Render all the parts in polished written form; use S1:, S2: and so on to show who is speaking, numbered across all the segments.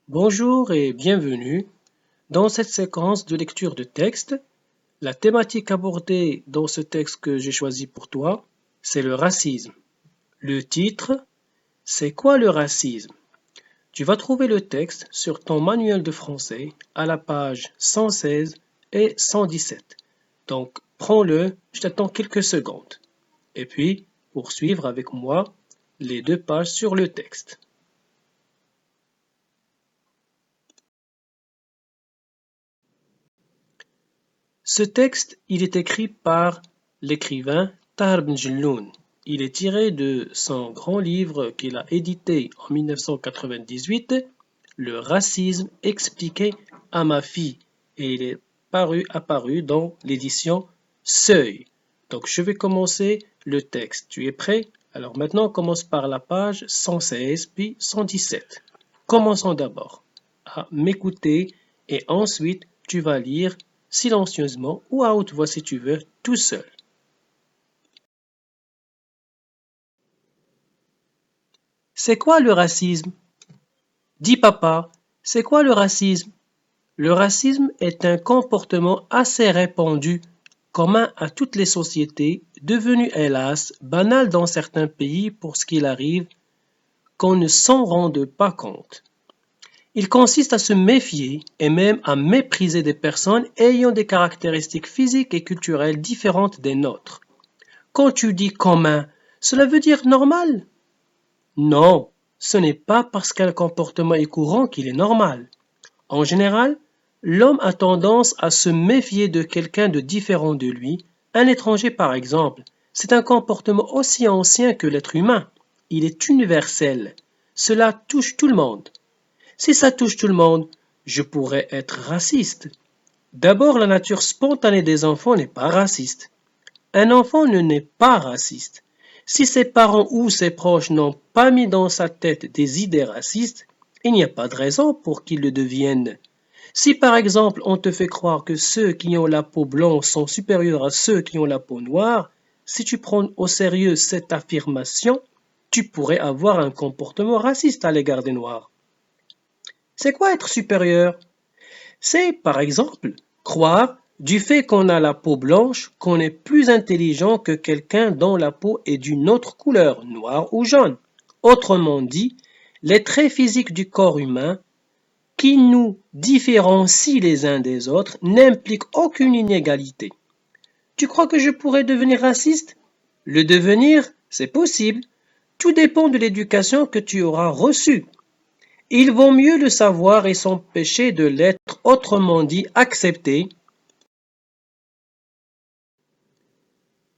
S1: Bonjour et bienvenue. Dans cette séquence de lecture de texte, la thématique abordée dans ce texte que j'ai choisi pour toi, c'est le racisme. Le titre, c'est quoi le racisme? Tu vas trouver le texte sur ton manuel de français à la page 116 et 117. Donc, prends-le, je t'attends quelques secondes. Et puis, poursuivre avec moi les deux pages sur le texte. Ce texte, il est écrit par l'écrivain Tahar Ben Jelloun. Il est tiré de son grand livre qu'il a édité en 1998, Le racisme expliqué à ma fille, et il est apparu dans l'édition Seuil. Donc je vais commencer le texte. Tu es prêt? Alors maintenant, on commence par la page 116 puis 117. Commençons d'abord à m'écouter et ensuite tu vas lire silencieusement ou à haute voix si tu veux, tout seul. C'est quoi le racisme? Dis papa, c'est quoi le racisme? Le racisme est un comportement assez répandu, commun à toutes les sociétés, devenu hélas banal dans certains pays pour ce qu'il arrive qu'on ne s'en rende pas compte. Il consiste à se méfier et même à mépriser des personnes ayant des caractéristiques physiques et culturelles différentes des nôtres. Quand tu dis commun, cela veut dire normal? Non, ce n'est pas parce qu'un comportement est courant qu'il est normal. En général, l'homme a tendance à se méfier de quelqu'un de différent de lui, un étranger par exemple. C'est un comportement aussi ancien que l'être humain. Il est universel. Cela touche tout le monde. Si ça touche tout le monde, je pourrais être raciste. D'abord, la nature spontanée des enfants n'est pas raciste. Un enfant ne naît pas raciste. Si ses parents ou ses proches n'ont pas mis dans sa tête des idées racistes, il n'y a pas de raison pour qu'il le devienne. Si par exemple on te fait croire que ceux qui ont la peau blanche sont supérieurs à ceux qui ont la peau noire, si tu prends au sérieux cette affirmation, tu pourrais avoir un comportement raciste à l'égard des noirs. C'est quoi être supérieur? C'est, par exemple, croire, du fait qu'on a la peau blanche, qu'on est plus intelligent que quelqu'un dont la peau est d'une autre couleur, noire ou jaune. Autrement dit, les traits physiques du corps humain qui nous différencient les uns des autres n'impliquent aucune inégalité. Tu crois que je pourrais devenir raciste? Le devenir, c'est possible. Tout dépend de l'éducation que tu auras reçue. Il vaut mieux le savoir et s'empêcher de l'être, autrement dit accepter.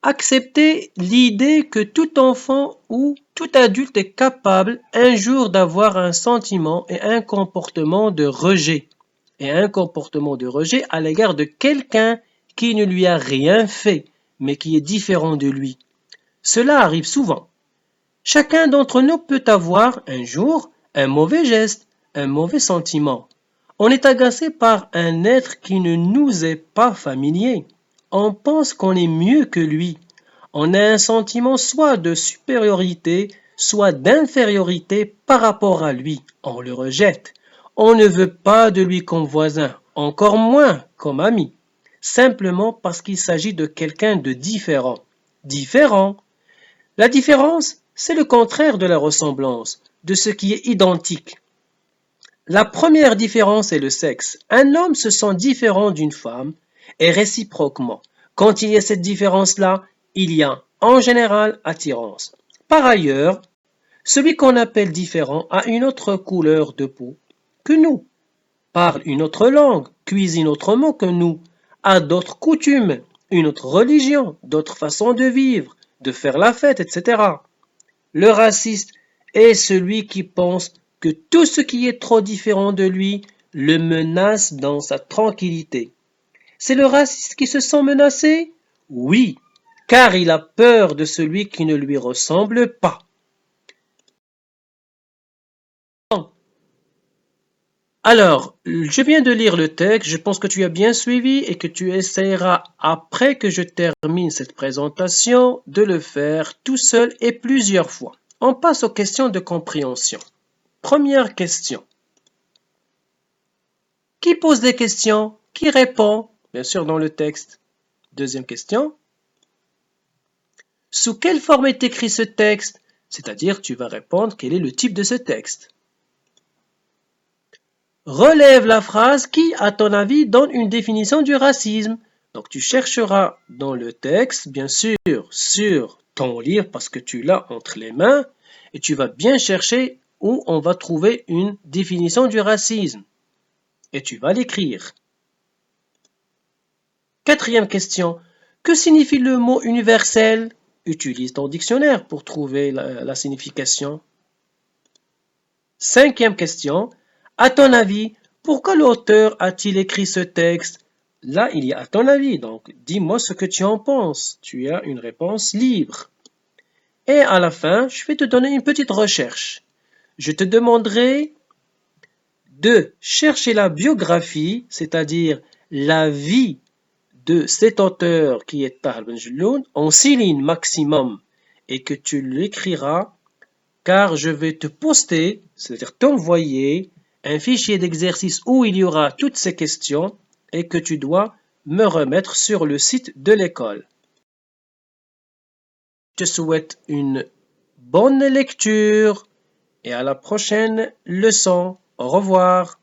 S1: Accepter l'idée que tout enfant ou tout adulte est capable un jour d'avoir un sentiment et un comportement de rejet. Et un comportement de rejet à l'égard de quelqu'un qui ne lui a rien fait, mais qui est différent de lui. Cela arrive souvent. Chacun d'entre nous peut avoir un jour un mauvais geste, un mauvais sentiment. On est agacé par un être qui ne nous est pas familier. On pense qu'on est mieux que lui. On a un sentiment soit de supériorité, soit d'infériorité par rapport à lui. On le rejette. On ne veut pas de lui comme voisin, encore moins comme ami, simplement parce qu'il s'agit de quelqu'un de différent. Différent. La différence, c'est le contraire de la ressemblance, de ce qui est identique. La première différence est le sexe. Un homme se sent différent d'une femme et réciproquement. Quand il y a cette différence-là, il y a en général attirance. Par ailleurs, celui qu'on appelle différent a une autre couleur de peau que nous, parle une autre langue, cuisine autrement que nous, a d'autres coutumes, une autre religion, d'autres façons de vivre, de faire la fête, etc. Le raciste est celui qui pense que tout ce qui est trop différent de lui le menace dans sa tranquillité. C'est le raciste qui se sent menacé? Oui, car il a peur de celui qui ne lui ressemble pas. Alors, je viens de lire le texte, je pense que tu as bien suivi et que tu essaieras, après que je termine cette présentation, de le faire tout seul et plusieurs fois. On passe aux questions de compréhension. Première question. Qui pose des questions? Qui répond? Bien sûr, dans le texte. Deuxième question. Sous quelle forme est écrit ce texte? C'est-à-dire, tu vas répondre quel est le type de ce texte. Relève la phrase qui, à ton avis, donne une définition du racisme. Donc, tu chercheras dans le texte, bien sûr, sur ton livre, parce que tu l'as entre les mains, et tu vas bien chercher où on va trouver une définition du racisme. Et tu vas l'écrire. Quatrième question. Que signifie le mot universel? Utilise ton dictionnaire pour trouver la signification. Cinquième question. À ton avis, pourquoi l'auteur a-t-il écrit ce texte? Là, il y a à ton avis, donc dis-moi ce que tu en penses. Tu as une réponse libre. Et à la fin, je vais te donner une petite recherche. Je te demanderai de chercher la biographie, c'est-à-dire la vie de cet auteur qui est Tahar Ben-Jelloun en 6 lignes maximum et que tu l'écriras car je vais te poster, c'est-à-dire t'envoyer un fichier d'exercice où il y aura toutes ces questions et que tu dois me remettre sur le site de l'école. Je te souhaite une bonne lecture et à la prochaine leçon. Au revoir.